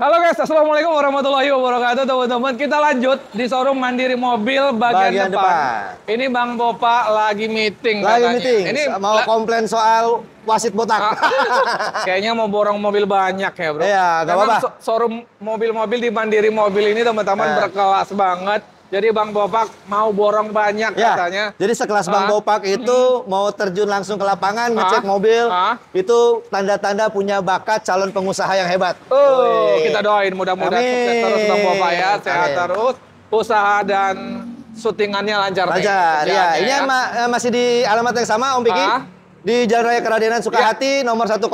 Halo guys, assalamualaikum warahmatullahi wabarakatuh teman-teman. Kita lanjut di showroom Mandiri Mobil bagian depan. Ini Bang Bopa lagi meeting. Ini mau komplain soal wasit botak. Kayaknya mau borong mobil banyak ya bro. Iya, gak apa-apa. Showroom mobil-mobil di Mandiri Mobil ini teman-teman berkelas banget. Jadi Bang Bopak mau borong banyak katanya. Jadi sekelas Bang Bopak itu mau terjun langsung ke lapangan ngecek mobil, itu tanda-tanda punya bakat calon pengusaha yang hebat. Kita doain mudah-mudahan sukses terus Bang Bopak ya, sehat terus, usaha dan syutingannya lancar. Lancar, ya. Ini masih di alamat yang sama Om Piki. Di Jalan Raya Keradenan Sukahati, nomor 102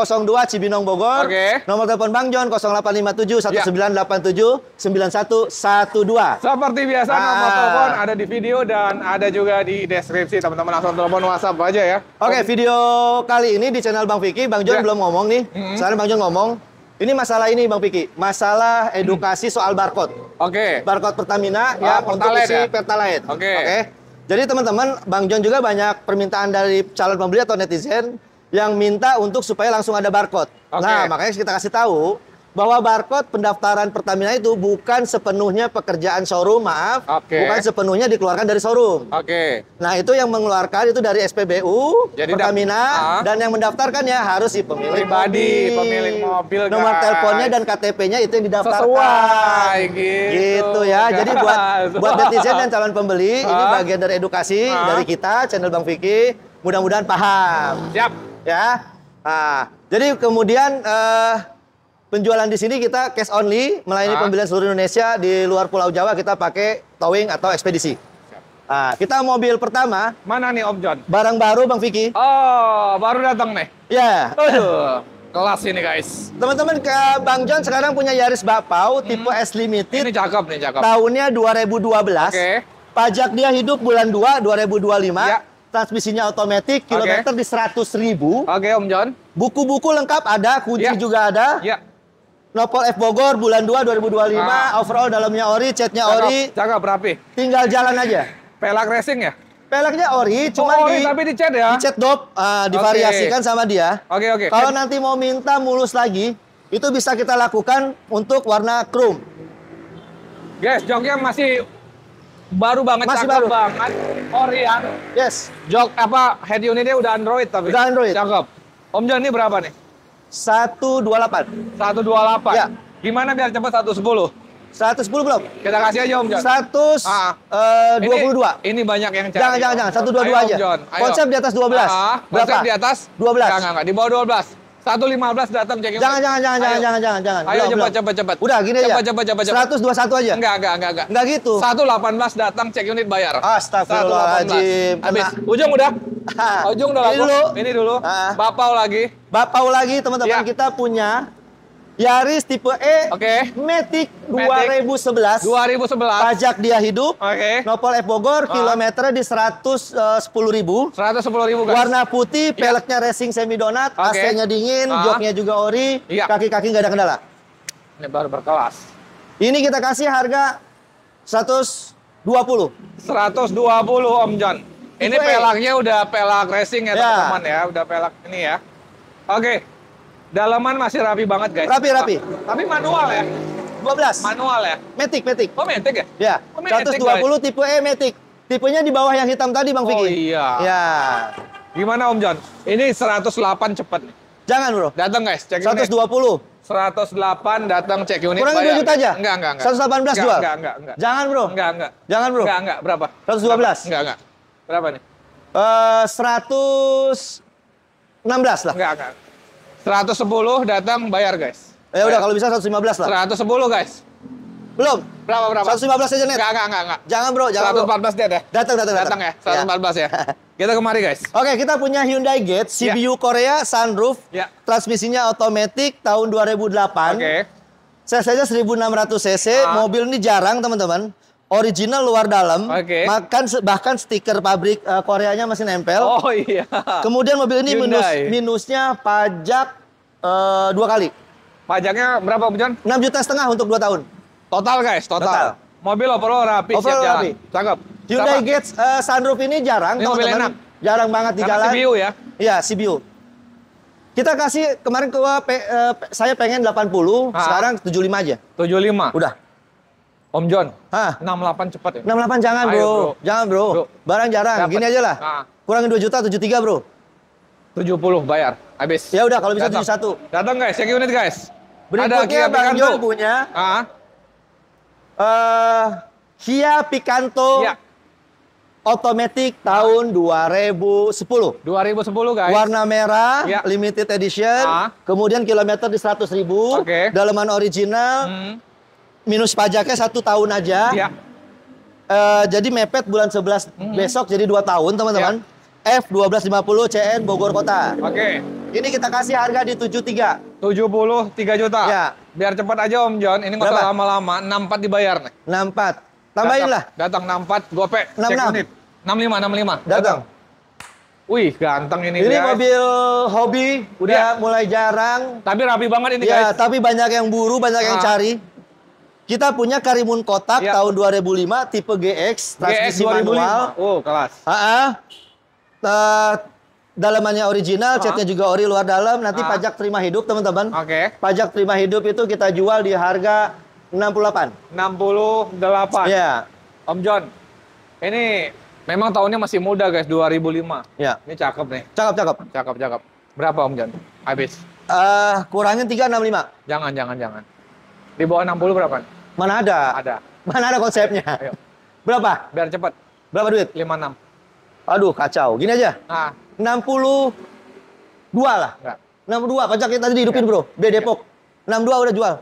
Cibinong Bogor. Nomor telepon Bang John 0857 1987 9112. Seperti biasa nomor telepon ada di video dan ada juga di deskripsi. Teman-teman langsung telepon WhatsApp aja ya. Oke, video kali ini di channel Bang Vicky, Bang John belum ngomong nih. Sekarang Bang John ngomong. Ini masalah ini Bang Vicky, masalah edukasi soal barcode. Barcode Pertamina ya, untuk isi Pertalite. Jadi teman-teman, Bang John juga banyak permintaan dari calon pembeli atau netizen yang minta untuk supaya langsung ada barcode. Nah, makanya kita kasih tahu bahwa barcode pendaftaran Pertamina itu bukan sepenuhnya pekerjaan showroom, bukan sepenuhnya dikeluarkan dari showroom. Nah, itu yang mengeluarkan itu dari SPBU, jadi Pertamina, dan yang mendaftarkan ya harus si pemilik pribadi, pemilik mobil. Nomor teleponnya dan KTP-nya itu yang didaftarkan. Sesuai gitu ya. Jadi buat netizen dan calon pembeli, ini bagian dari edukasi dari kita, channel Bang Vicky. Mudah-mudahan paham. Siap. Ya. Nah, jadi kemudian penjualan di sini kita cash only, melayani pembelian seluruh Indonesia. Di luar Pulau Jawa kita pakai towing atau ekspedisi. Nah, kita mobil pertama. Mana nih Om John? Barang baru Bang Vicky. Oh, baru datang nih. Ya. Kelas ini guys. Teman-teman, ke Bang John sekarang punya Yaris Bapau tipe S Limited. Ini cakep nih, cakep. Tahunnya 2012. Pajak dia hidup bulan 2 2025. Transmisinya otomatis, kilometer di 100.000. Om John. Buku-buku lengkap ada, kunci juga ada. Nopol F Bogor bulan 2 2025, overall dalamnya ori, catnya ori. Cakep, rapi. Tinggal jalan aja. Pelak racing ya? Peleknya ori, cuma tapi dicat ya? Dicat dop, divariasikan sama dia. Kalau nanti mau minta mulus lagi, itu bisa kita lakukan untuk warna chrome. Guys, joknya masih baru banget, masih cakep baru banget. Ori ya? Yes. Jok head unitnya udah Android tapi? Udah Android. Cakep. Om John ini berapa nih? 128. 128. Ya. Gimana biar cepat 110? 110 belum? Kita kasih aja Om John. 122. Ini banyak yang cari. Jangan. 122 aja. Konsep di atas 12. Berapa? Konsep di atas 12. Enggak. Di bawah 12. 115 datang cek. Jangan. Ayo cepat. Udah gini aja. Cepat. 121 aja. Enggak gitu. 118 datang cek unit bayar. Astagfirullahaladzim. Habis. Ujung udah. Ujung udah laku. Ini dulu. Bapau lagi teman-teman, kita punya Yaris tipe E, Matic 2011. Pajak dia hidup. Nopol F Bogor, kilometer di 110.000. 110.000 guys. Warna putih, peleknya racing semi donat, AC-nya dingin, joknya juga ori, kaki-kaki nggak ada kendala. Ini baru berkelas. Ini kita kasih harga 120. 120 Om John. Ini pelaknya udah pelak racing ya teman-teman ya, udah pelak ini ya. Dalaman masih rapi banget guys. Rapi. Tapi manual ya? 12. Manual ya? Matic. Oh Matic ya? Ya. 120 tipe E Matic. Tipenya di bawah yang hitam tadi Bang Vicky. Oh iya. Ya. Gimana Om John? Ini 108 cepet. Jangan bro. Datang guys, cek 120. 108 datang cek unit. Kurang 2 juta aja? Enggak. 118 jual? Enggak. Jangan bro. Enggak. Jangan bro. Enggak. Berapa? 112. Enggak. Berapa nih? 116 lah. Enggak. 110 datang bayar guys. Ya udah kalau bisa 115 lah. 110 guys. Belum. Berapa? 115 aja net. Enggak. Jangan bro, 114 dia deh. Datang ya. 114 ya. Kita kemari guys. Oke, kita punya Hyundai Getz CBU Korea, sunroof, transmisinya otomatis tahun 2008. CC-nya 1600 cc. Mobil ini jarang teman-teman. Original luar dalam, bahkan stiker pabrik Koreanya masih nempel. Oh iya. Kemudian mobil ini minusnya pajak 2 kali. Pajaknya berapa Om John? 6,5 juta untuk 2 tahun. Total guys, total. Mobil overall rapi, siap jalan. Cakep. Hyundai Getz sunroof ini jarang, ini mobil enak. Jarang banget di jalan. CBU ya? Iya, CBU. Kita kasih kemarin saya pengen 80, sekarang 75 aja. 75. Udah. Om John. 68 cepat ya. 68 jangan, Bro. Ayo, bro. Jangan, bro. Barang jarang. Dapet. Gini aja lah. Kurangin 2 juta, 73, Bro. 70 bayar. Habis. Ya udah kalau bisa 71. Datang guys, check unit guys. Berikutnya Bang John punya Kia Picanto. Ya. Otomatis tahun 2010. 2010 guys. Warna merah, ya. Limited edition. Kemudian kilometer di 100.000. Dalaman original. Minus pajaknya 1 tahun aja. Ya. Jadi mepet bulan 11 besok jadi 2 tahun teman-teman. Ya. F1250 CN Bogor Kota. Ini kita kasih harga di 73. 73 juta. Ya. Biar cepat aja Om John. Ini nggak usah lama-lama. 64 dibayar nih. 64. Tambahin lah. Datang 64 gopek. 66. 65. Datang. Wih, ganteng ini. Ini guys. Mobil hobi, udah mulai jarang. Tapi rapi banget ini ya, guys. Tapi banyak yang buru, banyak yang cari. Kita punya Karimun kotak tahun 2005, tipe GX, transmisi manual. Oh, kelas. Dalamannya original, catnya juga ori luar dalam. Nanti pajak terima hidup teman-teman. Pajak terima hidup itu kita jual di harga 68. 68. Ya. Om John, ini memang tahunnya masih muda guys, 2005. Ya. Ini cakep nih. Cakep. Berapa Om John? Habis. Kurangin 365. Jangan. Di bawah 60 berapa? Mana ada? Mana ada konsepnya? Ayo. Berapa? Biar cepat. Berapa duit? 56. Aduh, kacau. Gini aja. 62 lah. Enggak. 62, pajaknya tadi dihidupin bro. Depok. 62 udah jual.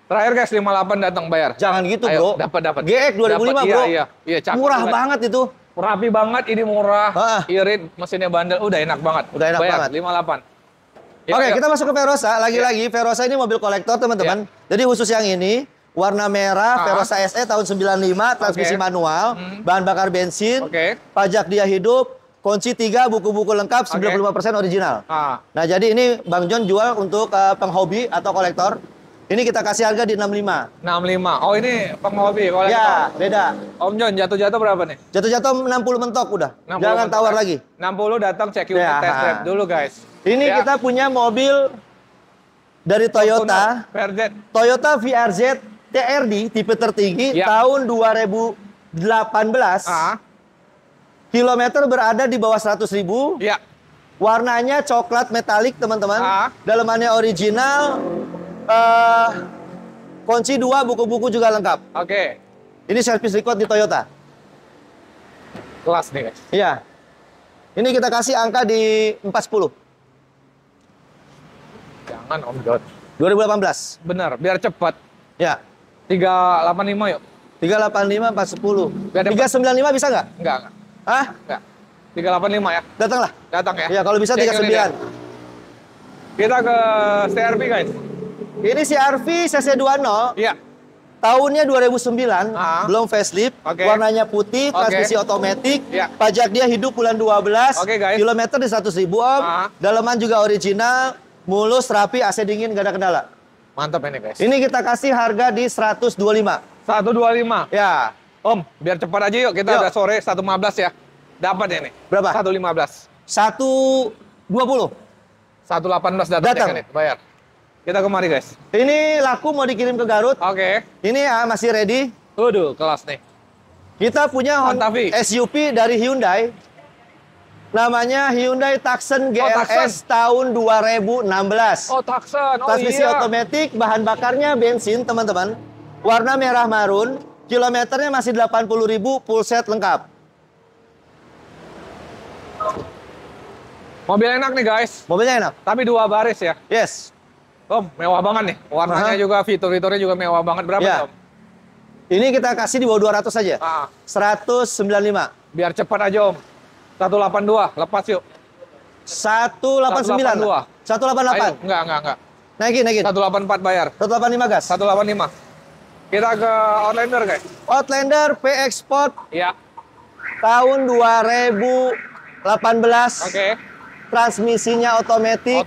Terakhir guys, 58 datang bayar. Jangan gitu bro. Dapat. GX 2005 bro. Iya, cakep. Murah banget itu. Rapi banget, ini murah. Irit, mesinnya bandel. Udah enak banget. Bayar, 58. Oke, kita masuk ke Verosa. Lagi-lagi, Verosa ini mobil kolektor teman-teman. Jadi khusus yang ini, warna merah, Verosa SE tahun 95, transmisi manual, bahan bakar bensin, pajak dia hidup, kunci 3, buku-buku lengkap, 95% original. Nah, jadi ini Bang John jual untuk penghobi atau kolektor. Ini kita kasih harga di 65. 65. Oh, ini penghobi kolektor. Ya, beda. Om John, jatuh-jatuh berapa nih? Jatuh-jatuh 60 mentok udah. 60 jangan mentok, tawar lagi. 60 datang cek unit test drive dulu, guys. Ini kita punya mobil dari Toyota. Toyota VRZ TRD tipe tertinggi tahun 2018. Kilometer berada di bawah 100.000. Ya. Warnanya coklat metalik, teman-teman. Dalamannya original. Kunci 2, buku-buku juga lengkap. Ini service record di Toyota. Kelas nih guys. Iya. Ini kita kasih angka di 410. Jangan Om John. 2018. Benar, biar cepat. Ya. 385 yuk. 385 410. 395 bisa nggak? Enggak. Hah? Enggak. 385 ya. Datanglah. Datang ya. Iya, kalau bisa 39. Kita ke CRV guys. Ini CRV CC20. Iya. Tahunnya 2009, belum facelift, warnanya putih, transmisi otomatis, pajak dia hidup bulan 12, kilometer di 100.000 Om, dalaman juga original, mulus, rapi, AC dingin, gak ada kendala. Mantap ini guys. Ini kita kasih harga di 125. 125? Ya. Om, biar cepat aja yuk, kita udah sore 115 ya. Dapat ya nih. Berapa? 115. 120. 118 datang. Bayar. Kita kemari guys. Ini laku mau dikirim ke Garut. Ini ya masih ready. Waduh, kelas nih. Kita punya Honda SUV dari Hyundai. Namanya Hyundai Tucson GLS tahun 2016. Oh, Tucson. Oh, transmisi otomatis, bahan bakarnya bensin, teman-teman. Warna merah marun, kilometernya masih 80.000, full set lengkap. Mobil enak nih guys. Mobilnya enak. Tapi 2 baris ya. Yes. Om, mewah banget nih. Warnanya juga, fitur-fiturnya juga mewah banget. Berapa Om? Ini kita kasih di bawah 200 saja. 195. Biar cepat aja Om. 182, lepas yuk. 189. 188. Enggak. Naikin. 184 bayar. 185 gas. 185. Kita ke Outlander guys. Outlander PX Sport. Iya. Tahun 2018. Transmisinya otomatis.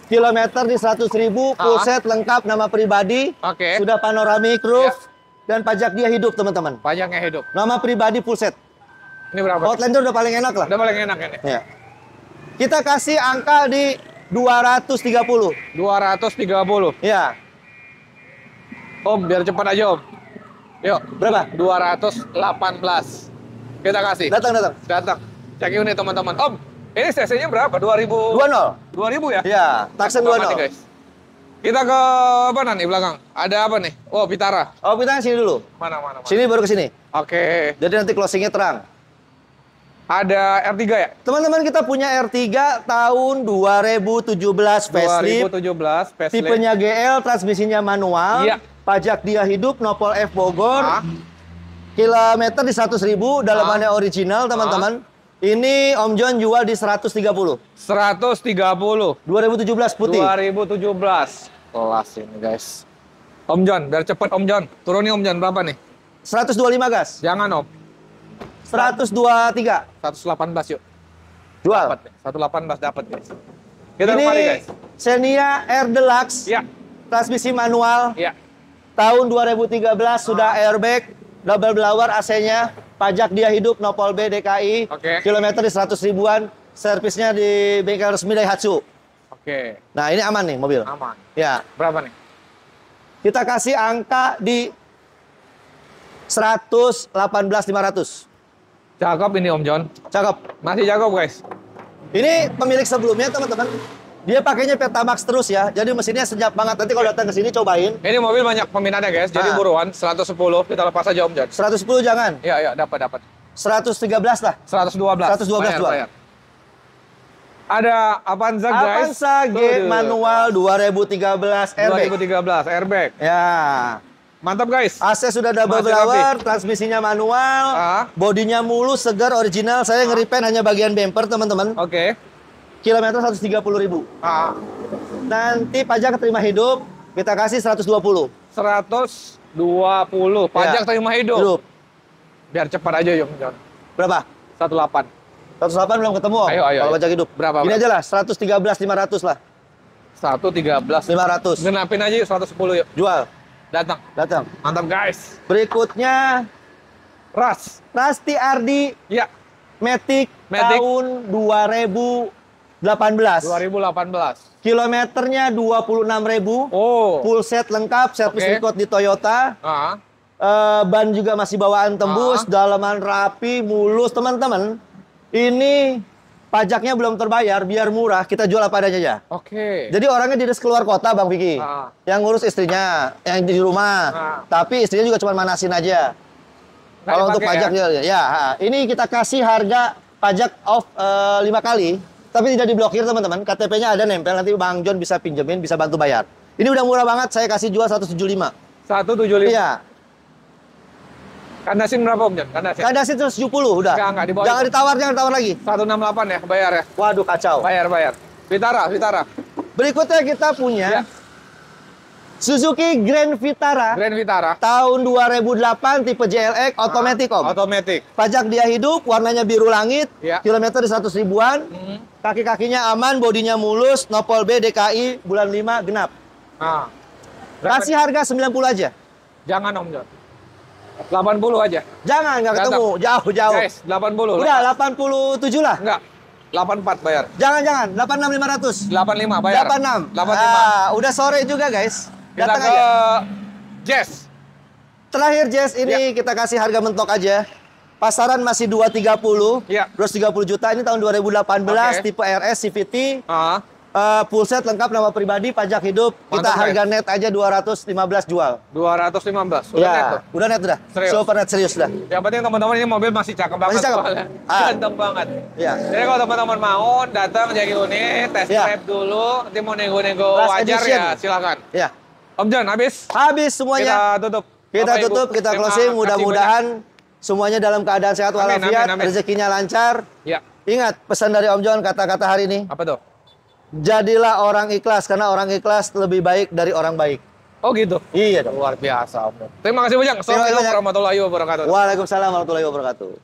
Kilometer di 100.000, full set lengkap, nama pribadi, sudah panoramic roof, dan pajak dia hidup teman-teman. Pajaknya hidup. Nama pribadi full set. Ini berapa? Outlander udah paling enak lah. Udah paling enak ini. Ya. Kita kasih angka di 230. 230. Ya. Om, biar cepat aja, Om. Yuk. Berapa? 218. Kita kasih. Datang. Cek unit teman-teman. Om, ini cc-nya berapa? 2000. 20 ya? Iya, Tucson 20. Guys. Kita ke apa nih belakang? Ada apa nih? Oh, Vitara. Oh, Vitara sini dulu. Mana? Sini baru ke sini. Oke. Jadi nanti closingnya terang. Ada R3 ya? Teman-teman, kita punya R3 tahun 2017 facelift. 2017 facelift. Tipenya GL, transmisinya manual. Iya. Pajak dia hidup, nopol F Bogor. Kilometer di 100.000, dalamannya original, teman-teman. Ini Om John jual di 130. 130. 2017 putih. 2017. Kelas ini, guys. Om John, biar cepet Om John. Turunin Om John berapa nih? 125 gas. Jangan, Om. 123. 118 yuk. Jual. Dapat, 118 dapat, guys. Kita kemari, guys. Xenia R Deluxe. Ya. Transmisi manual. Ya. Tahun 2013 sudah airbag, double blower AC-nya, pajak dia hidup, nopol B DKI. Oke. Kilometer di 100 ribuan, servisnya di bengkel resmi Daihatsu. Oke. Nah, ini aman nih mobil. Aman. Ya. Berapa nih? Kita kasih angka di 118.500. Cakep ini Om John. Cakep. Masih cakep, guys. Ini pemilik sebelumnya, teman-teman. Dia pakainya Pertamax terus ya. Jadi mesinnya senyap banget. Nanti kalau datang ke sini cobain. Ini mobil banyak peminatnya, guys. Jadi buruan 110 kita lepas aja Om John. 110 jangan. Iya, dapat. 113 lah. 112. 112 jual. Bayar. Ada Avanza, guys. Avanza G manual 2013 airbag. 2013 airbag. Ya. Mantap, guys. AC sudah double blower, transmisinya manual, bodinya mulus, segar, original. Saya nge-repaint hanya bagian bumper, teman-teman. Oke. Kilometer 130.000. Nanti pajak terima hidup, kita kasih 120. 120. Pajak terima hidup. Biar cepat aja, Om John. Berapa? 18. 108 belum ketemu, Om. Ayo. Kalau pajak hidup. Berapa? Ini aja lah, 113.500 lah. 113. 500. Genapin aja yuk, 110 yuk. Jual. Datang. Mantap, guys. Berikutnya Ras TRD. Ya. Matic tahun 2018. Kilometernya 26.000. Oh. Full set lengkap, servis record di Toyota. Ban juga masih bawaan tembus, dalaman rapi, mulus, teman-teman. Ini pajaknya belum terbayar, biar murah, kita jual apa adanya aja. Oke. Jadi orangnya dinas keluar kota, Bang Vicky. Yang ngurus istrinya, yang di rumah. Tapi istrinya juga cuma manasin aja. Kalau untuk pajak ya. Ini kita kasih harga pajak off 5 kali, tapi tidak diblokir, teman-teman. KTP-nya ada nempel, nanti Bang John bisa pinjemin, bisa bantu bayar. Ini udah murah banget, saya kasih jual 175. 175. Iya. Kandasin berapa, Om John? Kandasin 170 udah. Enggak, di bawah. Jangan ditawar lagi. 168 ya, bayar ya. Waduh, kacau. Bayar. Vitara. Berikutnya kita punya Suzuki Grand Vitara. Tahun 2008 tipe JLX otomatis, Om. Otomatis. Pajak dia hidup, warnanya biru langit. Kilometer di 100 ribuan. Kaki-kakinya aman, bodinya mulus, nopol B DKI bulan 5 genap. Kasih harga 90 aja. Jangan, Om John. 80 aja. Jangan, nggak ketemu. Jauh. Guys, 80. Udah, 87 lah. Enggak. 84 bayar. Jangan. 86.500. 85 bayar. 85. Udah sore juga, guys. Datang aja. Jazz. Terakhir Jazz ini kita kasih harga mentok aja. Pasaran masih 230. 230 juta. Ini tahun 2018, tipe RS CVT. Full set lengkap, nama pribadi, pajak hidup. Kita harga net aja 215 jual. 215. Udah net udah. Serius. Super net serius dah. Yang penting teman-teman ini mobil masih cakep banget. Masih cakep. Ganteng banget. Jadi kalau teman-teman mau datang jadi unit, test drive dulu, nanti mau nego-nego wajar ya, silakan. Om John, habis semuanya. Kita tutup, kita closing. Mudah-mudahan semuanya dalam keadaan sehat walafiat, rezekinya lancar. Ingat pesan dari Om John, kata-kata hari ini. Apa tuh? Jadilah orang ikhlas, karena orang ikhlas lebih baik dari orang baik. Oh gitu? Iya dong. Luar biasa, Om. Terima kasih banyak. Assalamualaikum warahmatullahi wabarakatuh. Waalaikumsalam warahmatullahi wabarakatuh.